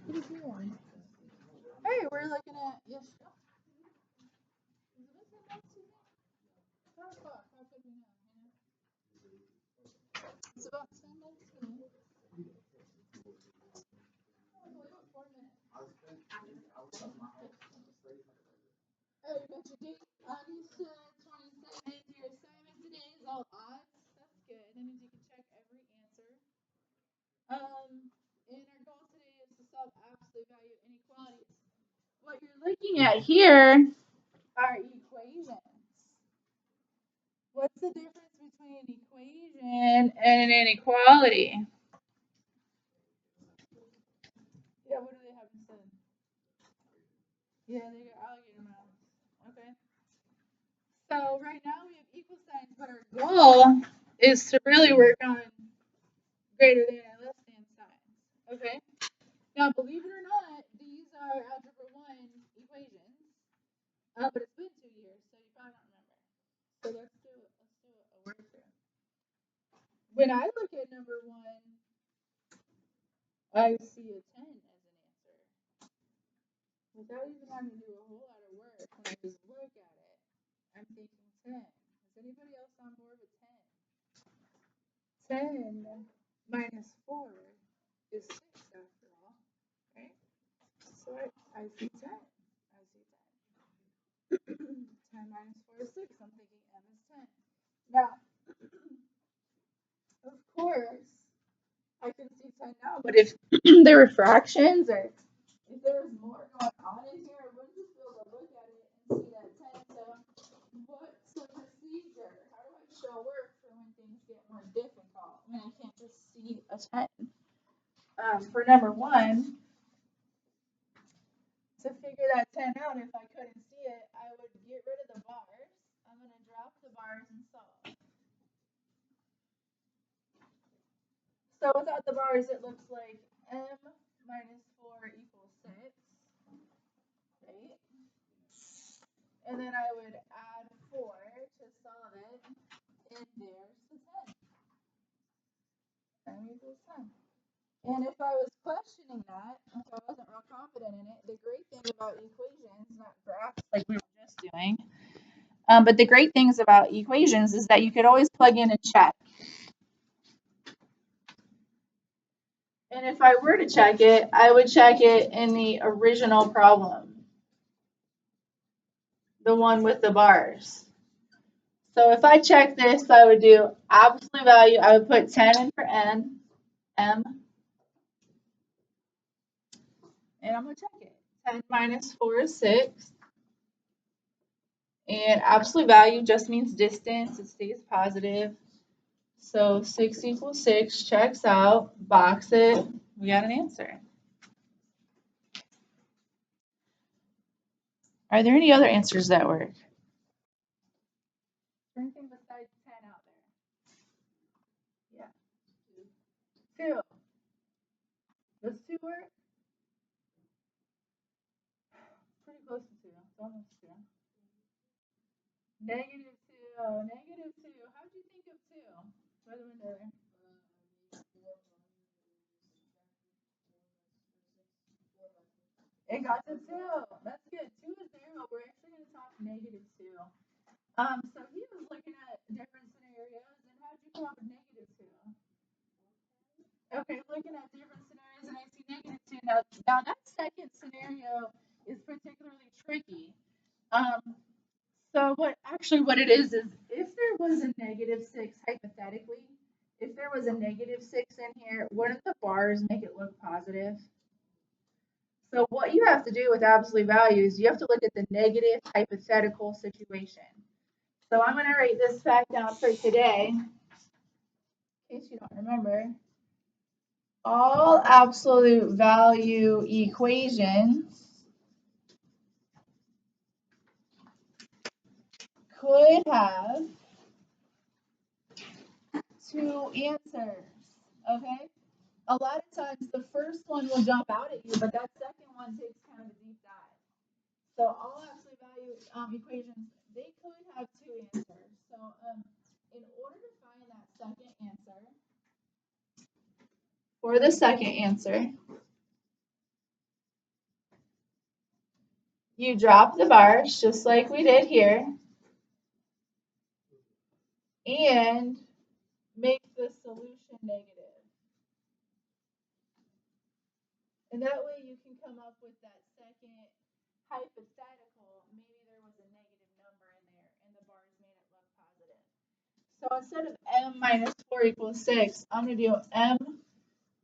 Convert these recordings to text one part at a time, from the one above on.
What is he doing? Hey, we're looking at yes. It's 5 o'clock. How could we not? It's about 10 minutes. Only about 4 minutes. Oh, you got your date, August 27th. Your assignment today is all odds. That's good. That means you can check every answer. And our goal today is to solve absolute value inequalities. What you're looking at here are equations. What's the difference between an equation and an inequality? Yeah, what do they have instead? Yeah, they got alligator mouths. Okay. So right now we have equal signs, but our goal is to really work on greater than and less than signs. Okay. Now, believe it or not, these are algebra 1 equations. But it's been 2 years, so you probably don't remember. So let's do a word through. When I look at number 1, I see a 10 as an answer. Without even having to do a whole lot of work, when I just look at it, I'm thinking 10. Is anybody else on board with 10? 10 minus 4 is 6 after all, right? So I see 10. I see 10. 10 minus 4 is 6. I'm thinking M is 10. Now, of course, I can see 10 now, but if there were fractions or if there was more going on in here, I wouldn't just be able to look at it and see that 10. So what's the procedure? How do I show work for when things get more difficult? When I can't just see a 10? For number 1, to figure that 10 out, if I couldn't see it, I would get rid of the bars. I'm going to drop the bars and solve. So without the bars, it looks like M minus 4 equals 6, right? And then I would add 4 to solve it, and there's the 10. M equals 10. And if I was questioning that, if I wasn't real confident in it, the great thing about equations, not graphs like we were just doing, but the great things about equations is that you could always plug in and check. And if I were to check it, I would check it in the original problem, the one with the bars. So if I check this, I would do absolute value. I would put 10 in for n, m, and I'm going to check it. 10 minus 4 is 6. And absolute value just means distance. It stays positive. So 6 equals 6, checks out, box it. We got an answer. Are there any other answers that work? Anything besides 10 out there? Yeah. 2. Does 2 work? Pretty close to 2. It's almost 2. Negative 2. Negative 2. How'd you think of 2? By the window there. It got to 2. That's good. 2 is there, but we're actually going to talk negative 2. So he was looking at different scenarios, and how'd you come up with negative 2? Okay, looking at different scenarios, and I see negative 2. Now that second scenario is particularly tricky. So what it is if there was a negative 6, hypothetically, if there was a negative 6 in here, wouldn't the bars make it look positive? So what you have to do with absolute values, you have to look at the negative hypothetical situation. So I'm going to write this fact down for today, in case you don't remember. All absolute value equations could have 2 answers, okay? A lot of times the first one will jump out at you, but that second one takes kind of a deep dive. So all absolute value equations, they could have 2 answers. So in order to find that second answer, for the second answer, You drop the bars just like we did here and make the solution negative. And that way you can come up with that second hypothetical. Maybe there was a negative number in there and the bars made it look positive. So instead of m minus 4 equals 6, I'm going to do m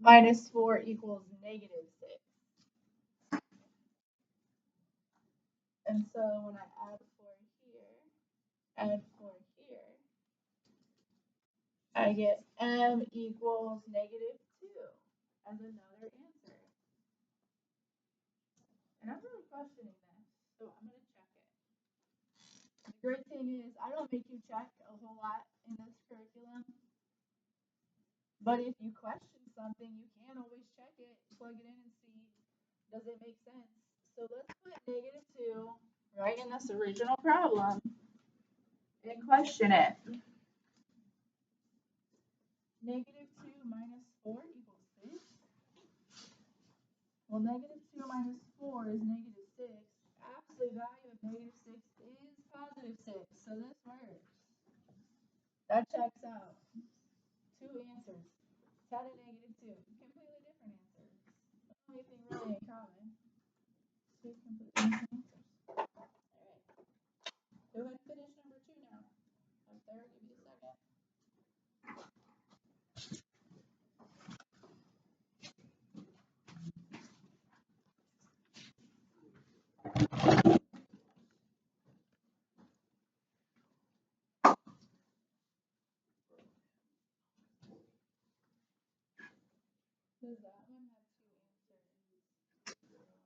minus 4 equals negative 6. And so when I add 4 here, add 4 here, I get m equals negative 2 as another answer. And I'm really questioning this, so I'm going to check it. The great thing is I don't make you check a whole lot in this curriculum. But if you question something, you can always check it, plug it in and see, does it make sense? So let's put negative 2 right in this original problem and question it. Negative 2 minus 4 equals 6. Well, negative 2 minus 4 is negative 6. Absolute value of negative 6 is positive 6. So this works. That checks out. Two answers. 10 and negative 2. Completely different answers. Only thing really in common. Two completely different answers. Alright. Go ahead and finish number 2 now. Up there, give me a second. Does that one have two answers?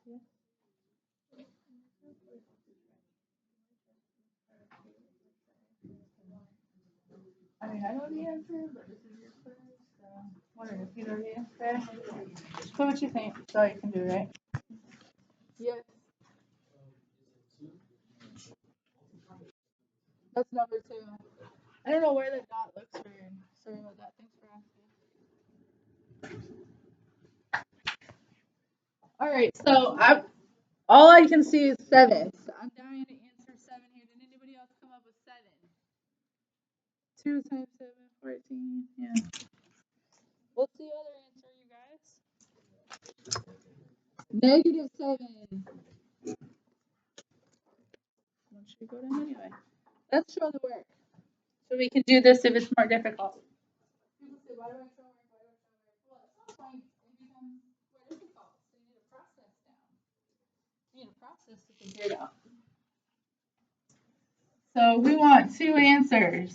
Yeah. I mean, I know the answer, but this is your quiz, so wondering if you know the answer. So what you think? So you can do, right? Yes. That's number 2. I don't know where the dot looks weird. Sorry about that. Thanks for asking. All right, so all I can see is 7. So I'm dying to answer 7 here. Did anybody else come up with 7? 2 times 7, 14. Yeah. What's the other answer, you guys? Negative 7. Once you go down anyway. Let's show the work. So we can do this if it's more difficult. People say, why do I show work? Why do I show work? Well, at some point it becomes more difficult. So you need a process down. You need a process to figure it out. So we want 2 answers.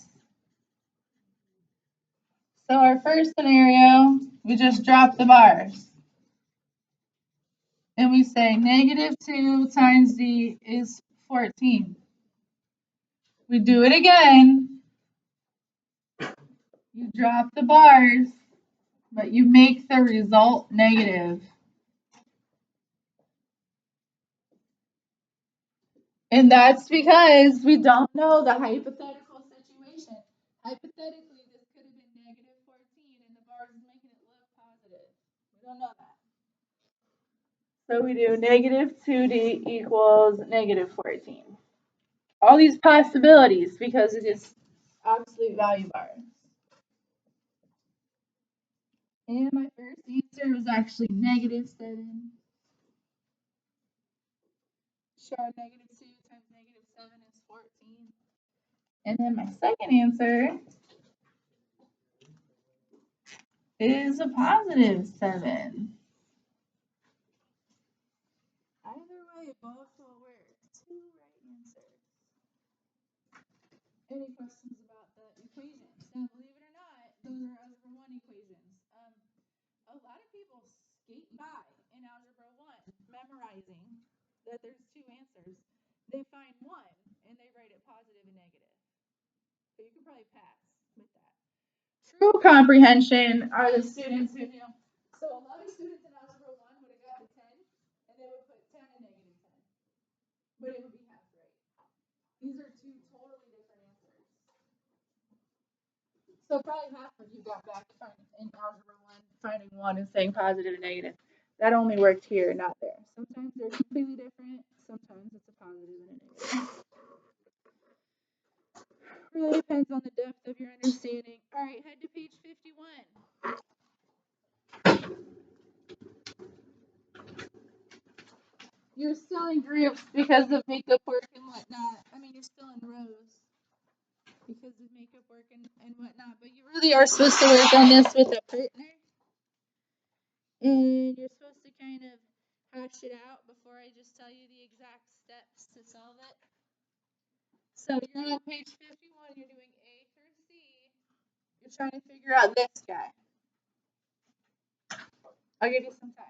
So our first scenario, we just drop the bars. And we say negative 2 times d is 14. We do it again. You drop the bars, but you make the result negative. And that's because we don't know the hypothetical situation. Hypothetically, this could have been negative 14 and the bars is making it look positive. We don't know that. So we do negative 2d equals negative 14. All these possibilities because it is absolute value bars. And my first answer was actually negative 7. Sure, negative 2 times negative 7 is 14. And then my second answer is a positive 7. Either way, both will work. 2 right answers. Any questions about the equations? Now, believe it or not, those are algebra 1 equations. A lot of people skate by in algebra 1, memorizing that there's 2 answers. They find one and they write it positive and negative. So you can probably pass with that. True comprehension are the students who do. So a lot of students in algebra 1 would have got the 10 and they would put 10 and negative 10. But it would be half right. These are 2 totally different answers. So probably half of you got back in algebra 1, finding 1 and saying positive and negative. That only worked here, not there. Sometimes they're completely different. Sometimes it's a positive and a negative. Really depends on the depth of your understanding. All right, head to page 51. You're still in groups because of makeup work and whatnot. I mean, you're still in rows because of makeup work and whatnot. But you really are supposed to work on this with a partner. And you're supposed to kind of hash it out before I just tell you the exact steps to solve it. So you're on page 51. You're doing A through C. You're trying to figure out this guy. I'll give you some time.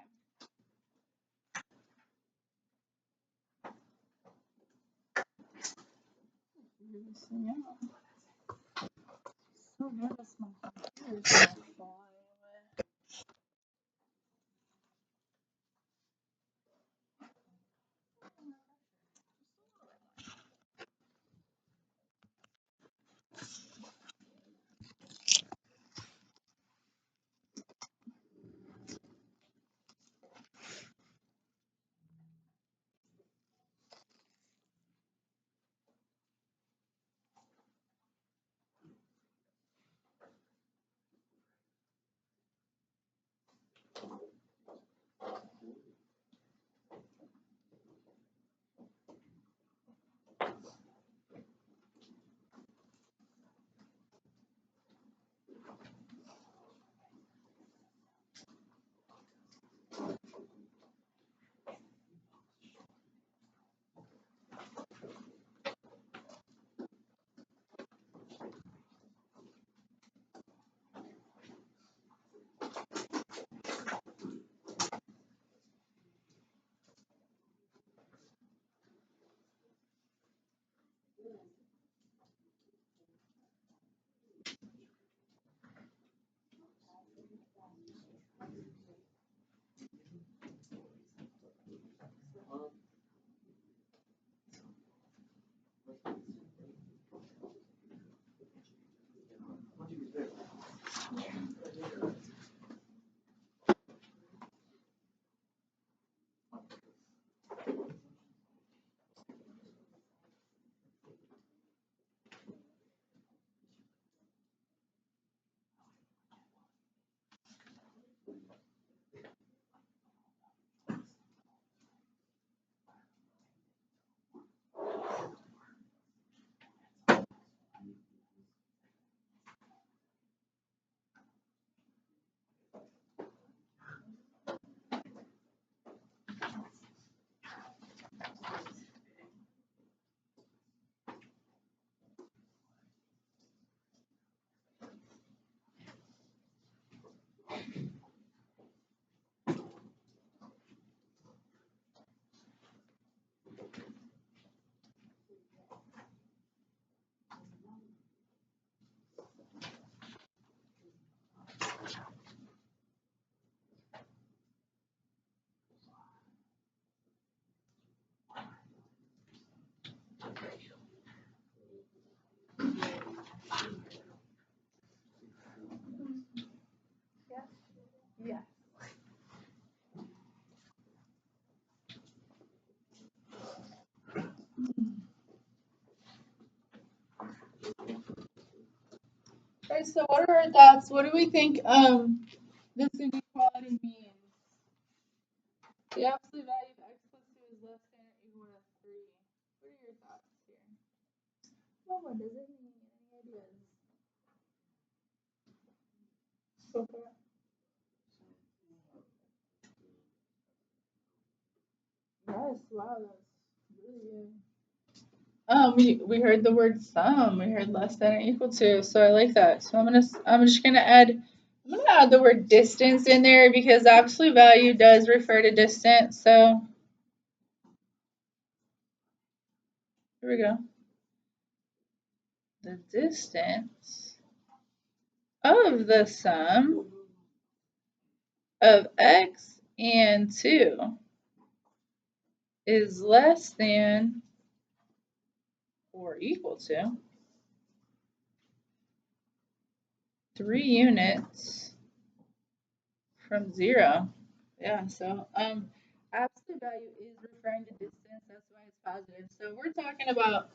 So nervous my computer's gonna fall anyway. Yeah. Okay, so what are our thoughts? What do we think this inequality means? The absolute value of x plus 2 is less than or equal to 3. What are your thoughts here? Well, what does it mean? Any ideas? So far? Yes, wow, that's really good. We heard the word sum. We heard less than or equal to. So I like that. So I'm just gonna add the word distance in there because the absolute value does refer to distance. So here we go. The distance of the sum of x and 2 is less than or equal to 3 units from 0. Yeah, so absolute value is referring to distance, that's why it's positive. So we're talking about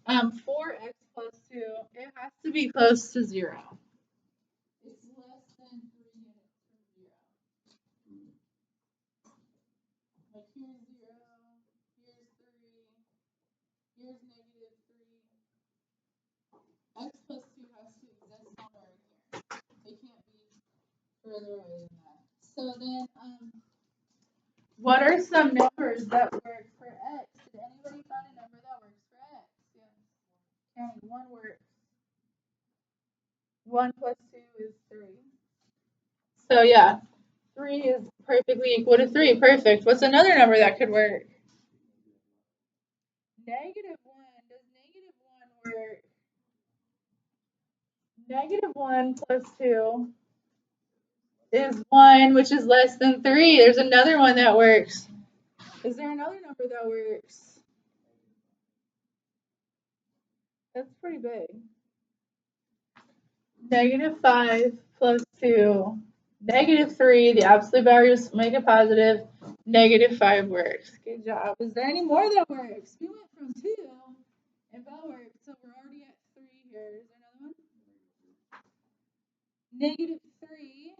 4x plus 2, it has to be close to 0. It's less than 3 units from 0. Like here's 0, here's 3, here's negative 3. X plus 2 has to exist somewhere in here. It can't be further away than that. So then, what are some numbers that work for x? Did anybody find a number that works for x? Yes. Counting 1 works. 1 plus 2 is 3. So yeah, 3 is perfectly equal to 3. Perfect. What's another number that could work? Negative 1. Does negative 1 work? Negative 1 plus 2 is 1, which is less than 3. There's another one that works. Is there another number that works? That's pretty big. Negative 5 plus 2. Negative 3, the absolute values make it positive. Negative 5 works. Good job. Is there any more that works? We went from 2 and that worked, so we're already at 3 here. Is there another one? Negative 3.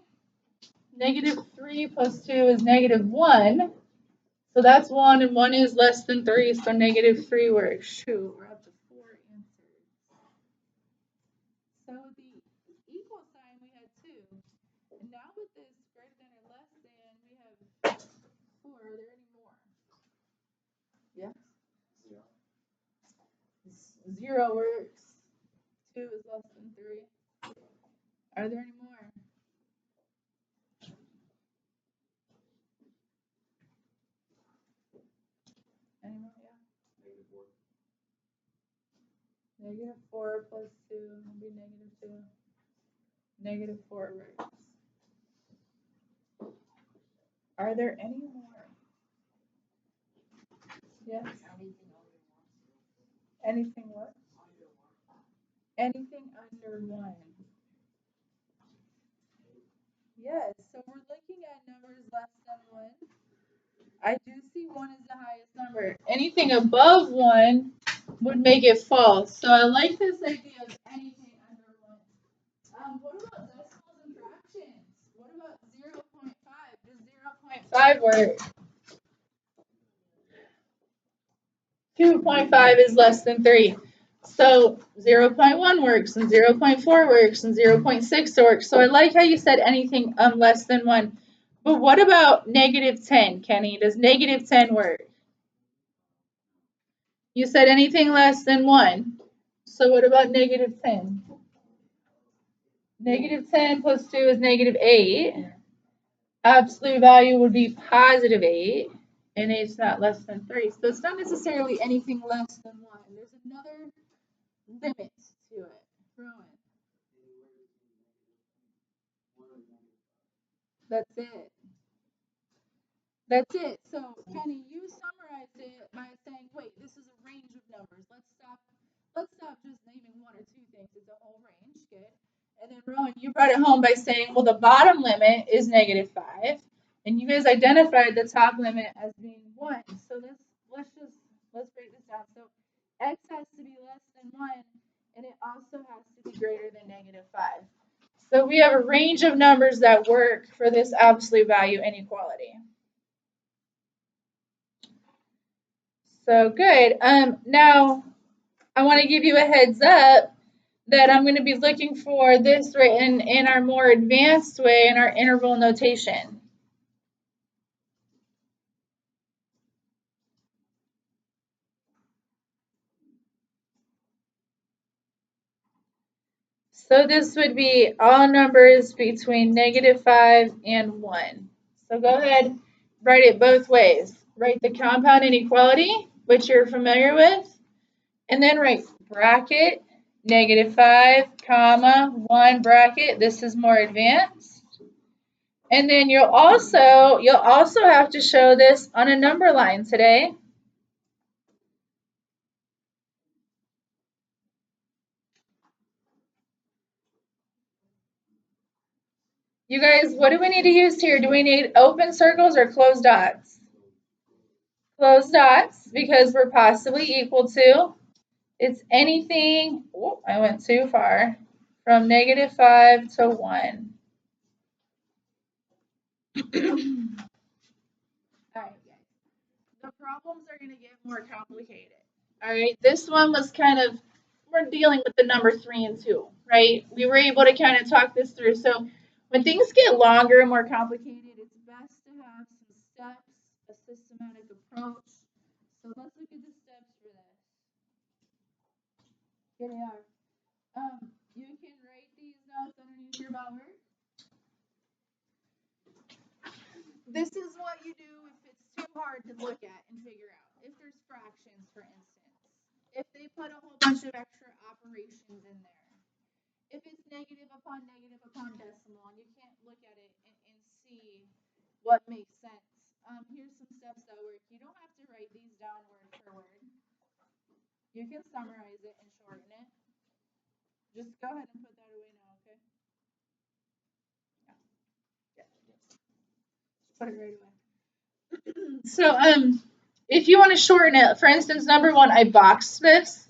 Negative 3 plus 2 is negative 1. So that's 1, and 1 is less than 3, so negative 3 works. Shoot, we're up to 4 answers. So with the equal sign, we had 2. And now with this greater than or less than, we have 4. Are there any more? Yes? 0 works. 2 is less than 3. Are there any more? Any more? Yeah. Negative 4 plus 2 will be negative 2. Negative 4 works. Are there any more? Yes? Anything what? Anything under 1. Yes, so we're looking at numbers less than 1. I do see 1 is the highest number. Anything above 1 would make it false. So I like this idea of anything under 1. What about decimals and fractions? What about 0.5? Does 0.5 work? 2.5 is less than 3. So 0.1 works, and 0.4 works, and 0.6 works. So I like how you said anything less than 1. But what about negative 10, Kenny? Does negative 10 work? You said anything less than 1. So what about negative 10? Negative 10 plus 2 is negative 8. Absolute value would be positive 8. And 8 is not less than 3. So it's not necessarily anything less than 1. There's another limit to it. Rowan. That's it. That's it. So, Kenny, you summarized it by saying, wait, this is a range of numbers. Let's stop just naming 1 or 2 things. It's a whole range. Good. And then, Rowan, you brought it home by saying, well, the bottom limit is negative 5. And you guys identified the top limit as being 1. So let's break this down. So x has to be less than 1, and it also has to be greater than negative 5. So we have a range of numbers that work for this absolute value inequality. So good. Now I want to give you a heads up that I'm going to be looking for this written in our more advanced way in our interval notation. So this would be all numbers between negative 5 and 1. So go ahead, write it both ways. Write the compound inequality, which you're familiar with, and then write bracket, negative 5, comma, 1 bracket. This is more advanced. And then you'll also have to show this on a number line today. You guys, what do we need to use here? Do we need open circles or closed dots? Closed dots, because we're possibly equal to. It's anything, oh, I went too far, from -5 to 1. All right, guys. The problems are going to get more complicated. All right, this one was kind of, we're dealing with the number 3 and 2, right? We were able to kind of talk this through. So when things get longer and more complicated, it's best to have some steps, a systematic approach. So let's look at the steps for this. Here they are. You can write these notes underneath your bower. This is what you do if it's too hard to look at and figure out. If there's fractions, for instance. If they put a whole bunch of extra operations in there. If it's negative upon decimal, and you can't look at it and see what makes sense. Here's some steps that work. You don't have to write these down word for word. You can summarize it and shorten it. Just go ahead and put that away now, okay? Yeah. Put it right away. So, if you want to shorten it, for instance, number 1, I boxed this.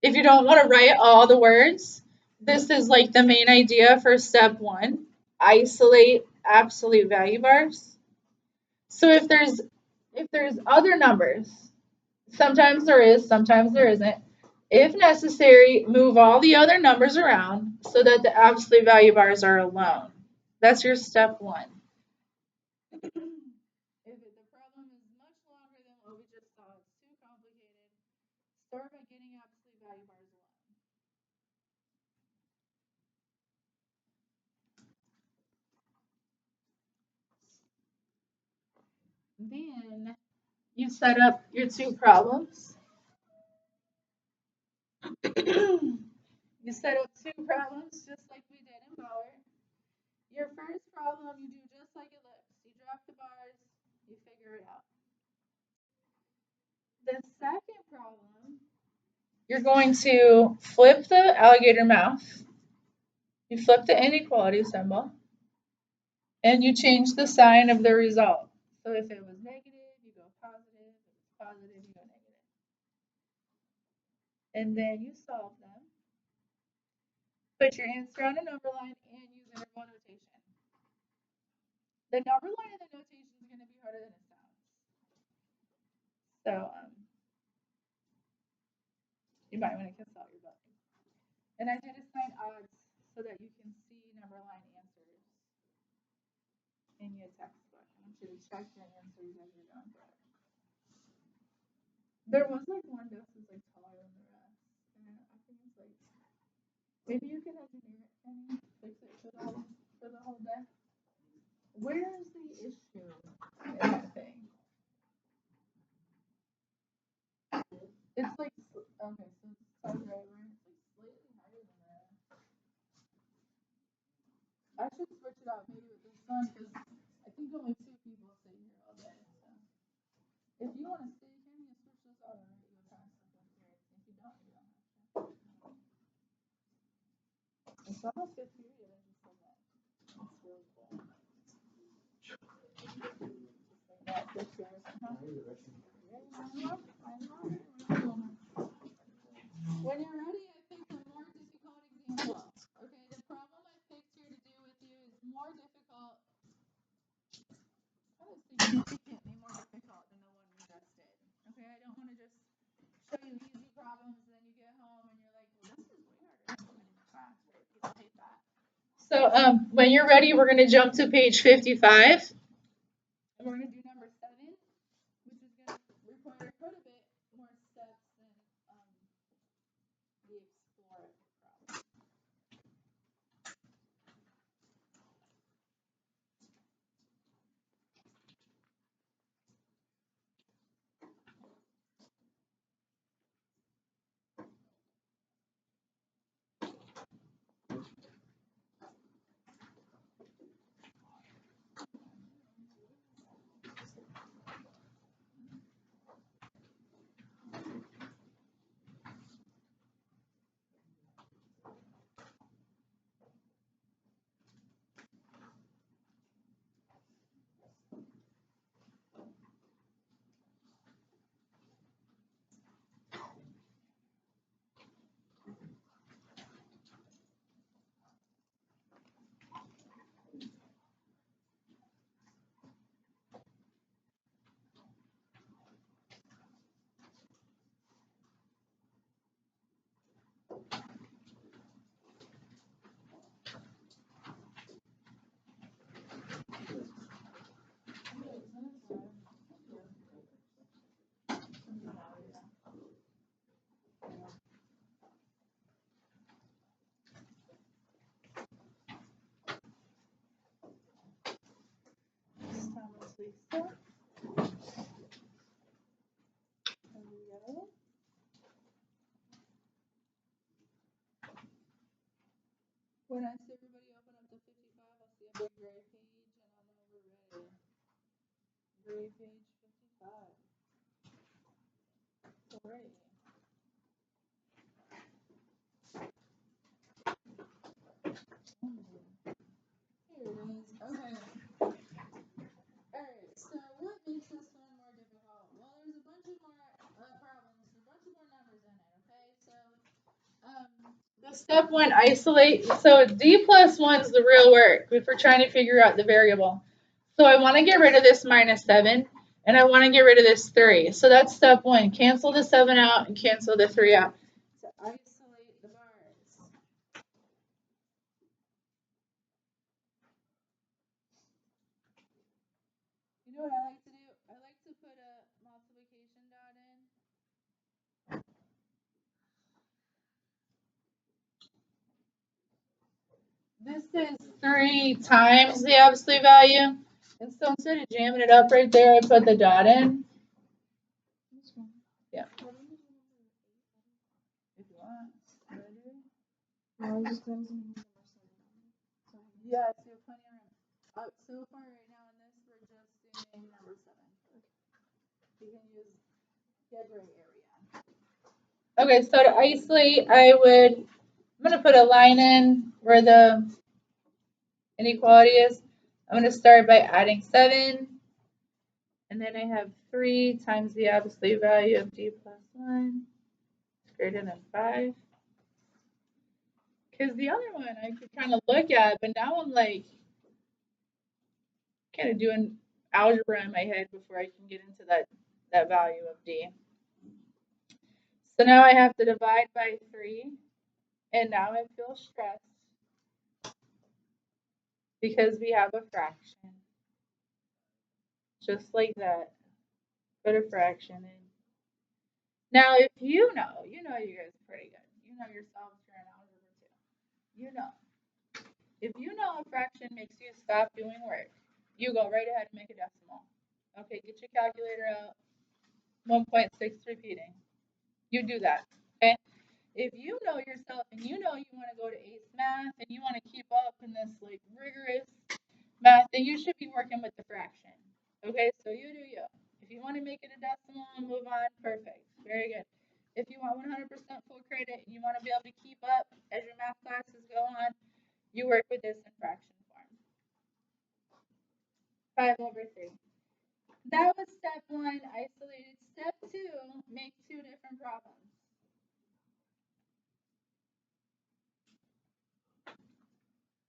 If you don't want to write all the words, this is like the main idea for step 1. Isolate absolute value bars. So if there's other numbers, sometimes there is, sometimes there isn't. If necessary, move all the other numbers around so that the absolute value bars are alone. That's your step 1. If the problem is much longer than what we just saw, it's too complicated, start by getting absolute value bars alone. Then you set up your 2 problems. You set up 2 problems just like we did in Power. Your first problem you do just like ellipse. You drop the bars, you figure it out. The second problem, you're going to flip the alligator mouth. You flip the inequality symbol. And you change the sign of the result. So if it was negative, you go positive. If it's positive, you go negative. And then you solve them. Put your answer on a number line and use interval notation. The number line of the notation is going to be harder than it sounds. So you might want to consult your book. And I did assign odds so that you can see number line answers in your textbook. I want you to check your answers as you're going through it. There was like one desk was like taller than the rest. And I think it's like, maybe you could engineer it and fix it for the whole day. Where is the issue in that thing? It's like, okay, so it's right where it's like slightly higher than that. I should switch it out maybe with this one because I think only 2 people stay here all day. So if you want to stay here, you can switch this out and write your time something here. If you don't, you don't have to. It's almost good period. I just said that. It's really cool. When you're ready, I picked a more difficult example. Okay, the problem I picked here to do with you is more difficult. How does significantly more difficult than the one we just did? Okay, I don't want to just show you easy problems and then you get home and you're like, well, this is way harder than in class, right? People hate that. So when you're ready, we're going to jump to page 55. And we're going to do number 7, which is going to require quite a bit more steps than the explore problem. step. There we go. When I see everybody open up to 55, I'll see a big gray page and I'll know we're ready. Gray page 55. Great. Here it is. Okay. Alright, so what makes this one more difficult? Well, there's a bunch of more problems, a bunch of more numbers in it, okay? So, the step one, isolate. So D plus 1 is the real work if we're trying to figure out the variable. So I want to get rid of this minus 7, and I want to get rid of this 3. So that's step 1. Cancel the 7 out and cancel the 3 out. So isolate the bars. You know what I like to do? I like to put a multiplication dot in. This is 3 times the absolute value. And so instead of jamming it up right there, I put the dot in. Yeah. If you want. Yes, you have plenty of room. So far right now in this, we're just doing number 7. You can use the gray area. Okay, so to isolate, I'm going to put a line in where the inequality is. I'm going to start by adding 7. And then I have 3 times the absolute value of D plus 1 is greater than 5. Because the other one I could kind of look at, but now I'm like kind of doing algebra in my head before I can get into that value of D. So now I have to divide by 3, and now I feel stressed because we have a fraction. Just like that. Put a fraction in. Now, if you know you guys are pretty good. You know yourselves, you're in algebra too. You know. If you know a fraction makes you stop doing work, you go right ahead and make a decimal. Okay, get your calculator out. 1.6 repeating. You do that. Okay? If you know yourself and you know you want to go to ACE math and you want to keep up in this like rigorous math, then you should be working with the fraction. Okay, so you do you. If you want to make it a decimal and move on, perfect. Very good. If you want 100% full credit and you want to be able to keep up as your math classes go on, you work with this in fraction form. 5/3. That was step 1, isolated. Step 2, make 2 different problems.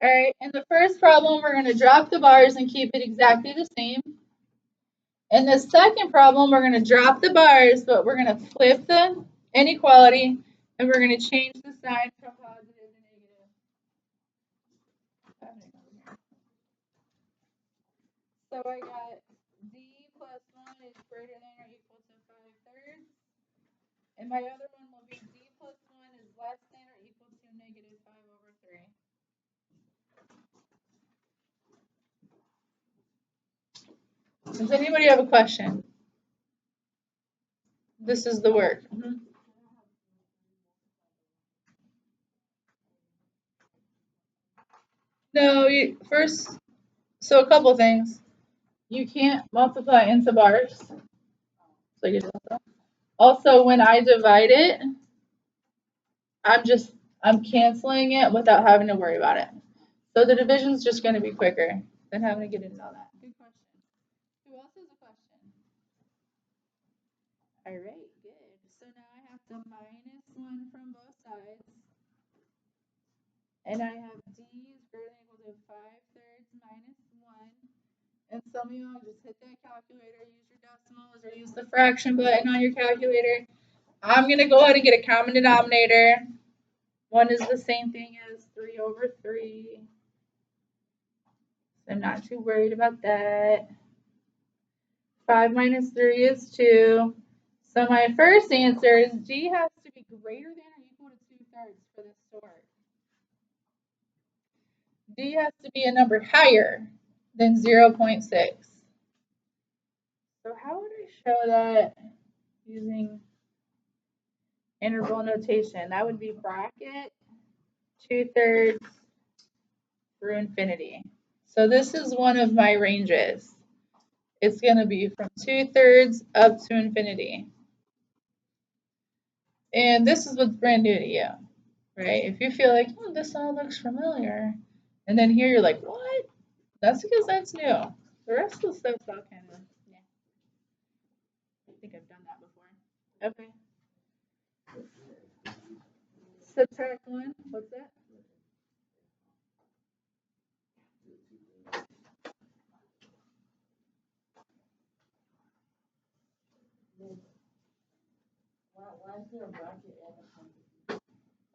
All right, in the first problem, we're going to drop the bars and keep it exactly the same. In the second problem, we're going to drop the bars, but we're going to flip the inequality, and we're going to change the sign from positive to negative. So I got D plus 1 is greater than or equal to 5/3. And my other one will be D plus 1 is less than or equal to negative 5/3. Does anybody have a question? This is the work. No, first, so a couple things. You can't multiply into bars. So you also, when I divide it, I'm canceling it without having to worry about it. So the division's just going to be quicker than having to get into all that. Good question. Who else has a question? All right, good. So now I have to minus 1 from both sides. And I have D is greater than or equal to 5/3 minus 1. And some of y'all just hit that calculator, use your decimals, or use the fraction button on your calculator. I'm going to go ahead and get a common denominator. 1 is the same thing as 3/3. So I'm not too worried about that. 5 minus 3 is 2. So my first answer is G has to be greater than or equal to 2/3 for this to work. D has to be a number higher than 0.6. So how would I show that using interval notation? That would be bracket 2/3 through infinity. So this is one of my ranges. It's going to be from 2/3 up to infinity. And this is what's brand new to you, right? If you feel like, oh, this all looks familiar, and then here you're like, what? That's because that's new. The rest of the stuff's all kind of, yeah. I think I've done that before. Okay. Subtract 1. What's that?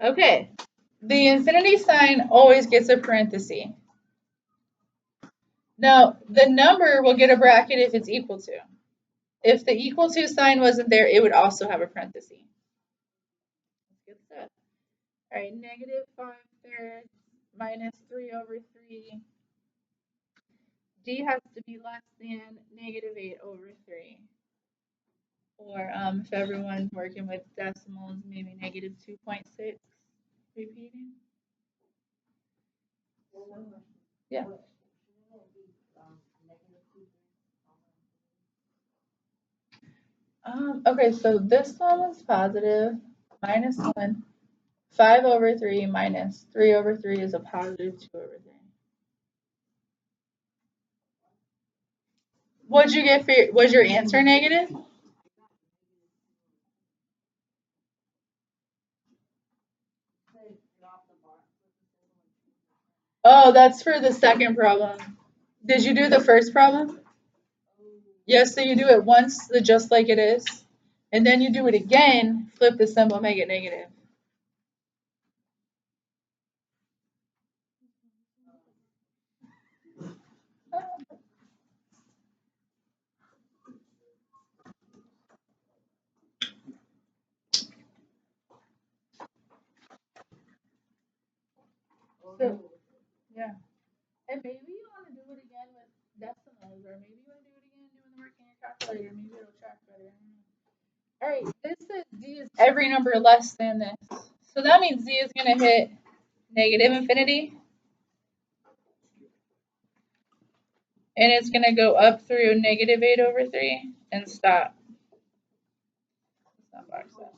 Okay. The infinity sign always gets a parenthesis. Now, the number will get a bracket if it's equal to. If the equal to sign wasn't there, it would also have a parenthesis. Good stuff. All right, negative 5/3 minus 3/3. D has to be less than negative 8/3. Or if everyone's working with decimals, maybe negative 2.6. Repeating. Yeah. Okay, so this one was positive, minus 1. 5/3 minus 3/3 is a positive 2/3. What'd you get for was your answer negative? Oh, that's for the second problem. Did you do the first problem? Yes, so you do it once, just like it is, and then you do it again, flip the symbol, make it negative. So, yeah. And maybe you want to do it again with decimals, or maybe you want to do it again doing the work in your calculator. Maybe it'll track better. All right, this says D is every number less than this. So that means D is going to hit negative infinity. And it's going to go up through negative 8/3 and stop. Let's not box that.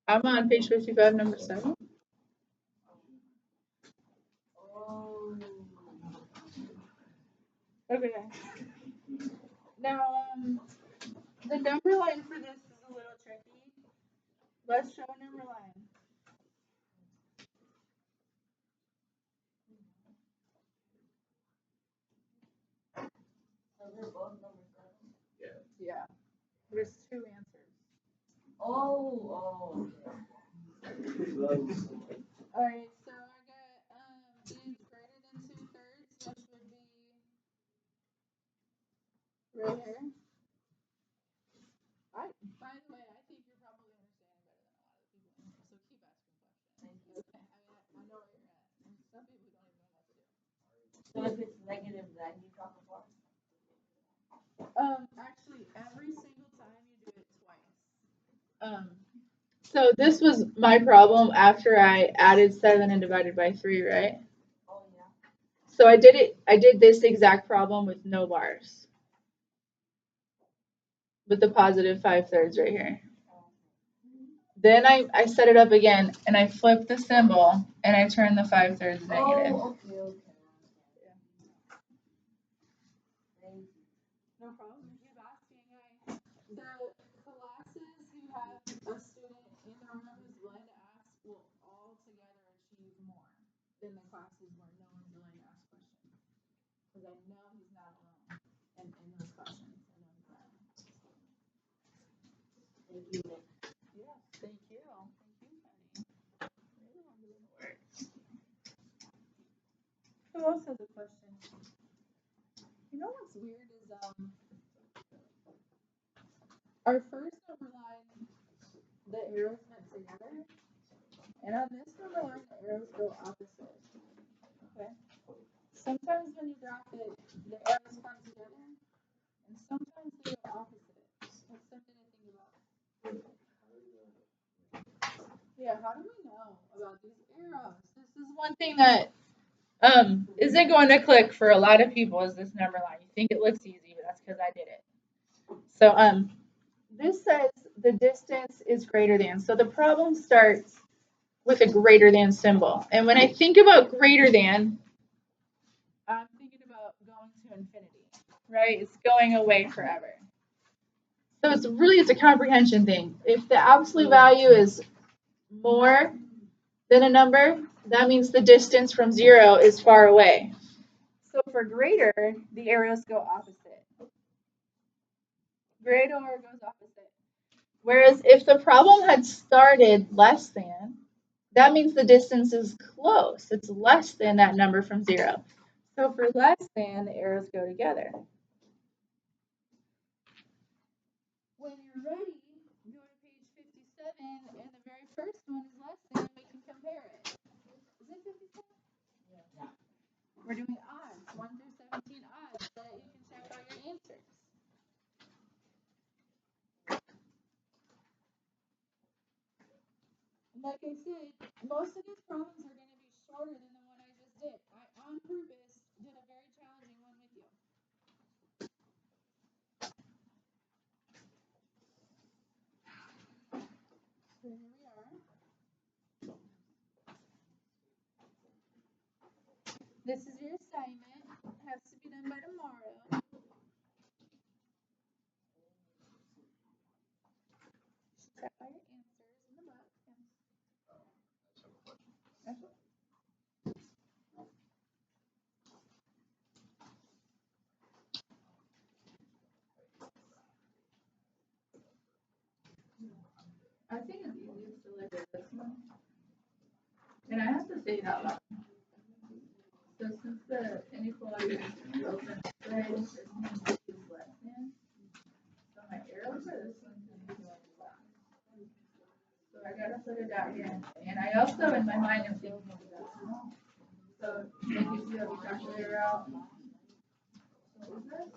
I'm on page 55, number 7. Okay. Now, the number line for this is a little tricky. Let's show a number line. So they're both number 7? Yeah. There's 2 answers. Oh. All right, so I got D is greater than 2/3, which would be right here. By the way, I think you're probably understanding better than a lot of people in here, so keep asking questions. Okay. I know where you're at. Some people don't even know what to do. So if it's negative, then you drop a bar? Actually, every single time you do it twice. So this was my problem after I added 7 and divided by 3, right? Oh yeah. So I did this exact problem with no bars. With the positive 5/3 right here. Then I set it up again and I flipped the symbol and I turned the 5/3 negative. Oh, okay. Yeah. No problem. Keep asking. The classes who have a student in the room who's willing to ask will all together achieve more than the classes where no one's willing to ask questions. Because I know he's not alone in those questions. I know he's not alone. Thank you. Yes, thank you. Thank you, Penny. Really want to do the work. Who else has a question? You know what's weird is our first number line, the arrows went together, and on this number line, the arrows go opposite. Okay. Sometimes when you graph it, the arrows come together, and sometimes they go opposite. That's something to think about. Yeah, how do we know about these arrows? This is one thing that isn't going to click for a lot of people is this number line. You think it looks easy, but that's because I did it. So this says the distance is greater than. So the problem starts with a greater than symbol. And when I think about greater than, I'm thinking about going to infinity, right? It's going away forever. So it's a comprehension thing. If the absolute value is more than a number, that means the distance from 0 is far away. So for greater, the arrows go opposite. Greater goes opposite. Whereas if the problem had started less than, that means the distance is close. It's less than that number from 0. So for less than, the arrows go together. When you're ready, go to page 57, and the very first one is less than. We can compare it. Is it 57? Yeah. We're doing odds, 1 through 17 odds, so that you can check out your answers. Like I said, most of these problems are going to be shorter than the one I just did. I, on purpose, did a very challenging one with you. So here we are. This is your assignment. It has to be done by tomorrow. Check out your answers in the book. I think it's easiest to look at this one. And I have to say it out loud. So since the inequality is open square, this means this is less than. So my arrow for this one's going to be going left. So I gotta put it out here. And I also, in my mind, am thinking of decimal. So make it feel the calculator out. So is this?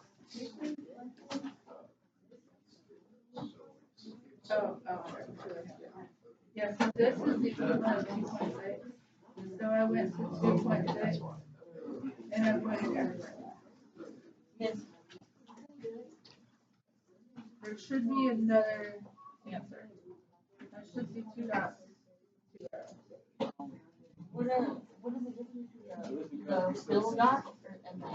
Oh, yeah, so this is the equivalent of 2.6. So I went to 2.6 and I put it everywhere. Yes. There should be another answer. That should be 2 dots. What is the difference between the fill dot and the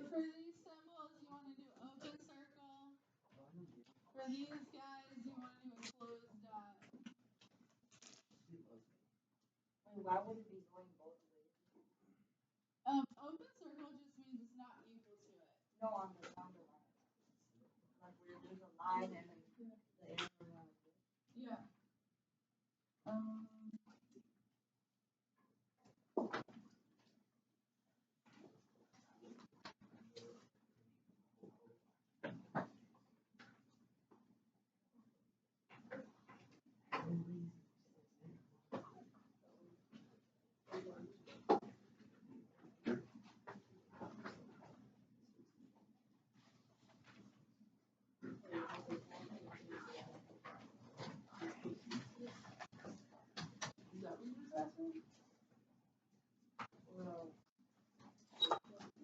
for these symbols, you want to do open circle. For these guys, you want to do a closed dot. Why would it be going both ways? Open circle just means it's not equal to it. No, on the line. Like where there's a line and the arrow. Yeah.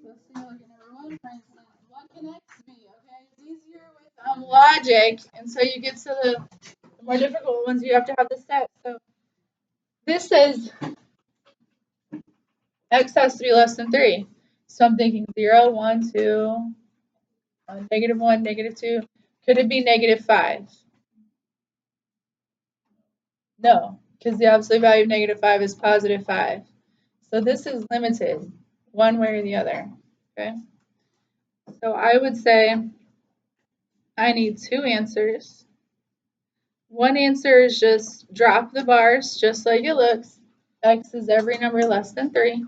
Let's see, look at number 1, for instance. What can X be? Okay, it's easier with logic, and so you get to the more difficult ones. You have to have the steps. So this says X has to be less than 3. So I'm thinking 0, 1, 2, negative 1, negative 2. Could it be negative 5? No, because the absolute value of negative 5 is positive 5. So this is limited one way or the other. Okay. So I would say I need 2 answers. One answer is just drop the bars just like it looks. X is every number less than 3.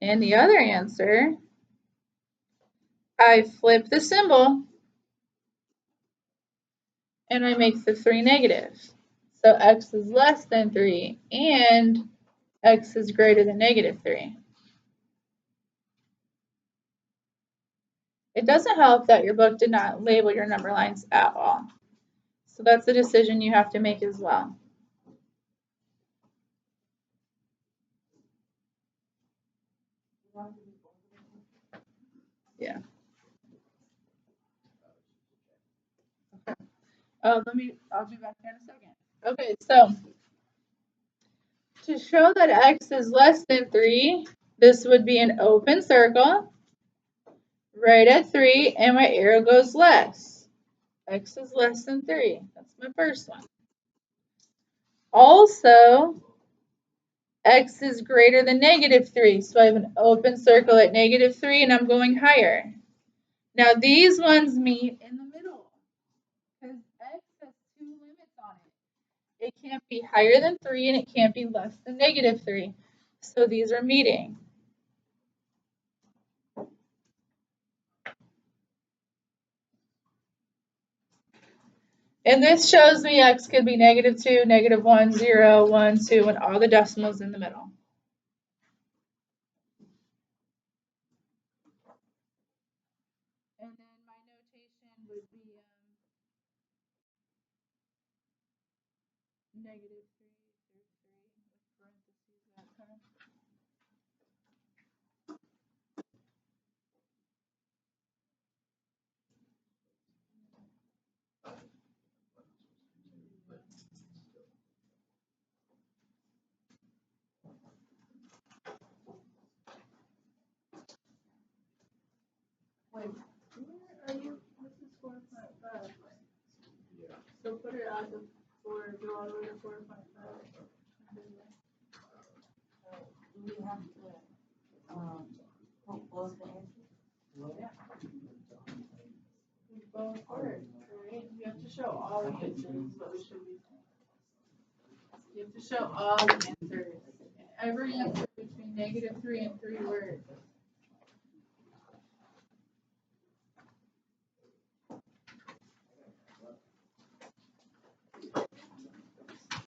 And the other answer, I flip the symbol and I make the 3 negative. So x is less than 3 and x is greater than negative 3. It doesn't help that your book did not label your number lines at all. So that's a decision you have to make as well. Yeah. I'll be back here in a second. Okay, so to show that x is less than 3, this would be an open circle right at 3, and my arrow goes less. X is less than 3. That's my first one. Also, x is greater than negative 3, so I have an open circle at negative 3, and I'm going higher. Now, these ones meet in the middle, because x has 2 limits on it. It can't be higher than 3, and it can't be less than negative 3. So these are meeting. And this shows me x could be negative 2, negative 1, 0, 1, 2, and all the decimals in the middle. And then my notation would be negative 3 through 3 with parentheses that time. Wait, where are you? This is 4.5. So put it out to 4, go all the way to 4.5. Do we have to put both the answers? Yeah. Both work, right? You have to show all the answers, is what we should be saying. You have to show all the answers. Every answer between negative 3 and 3 words.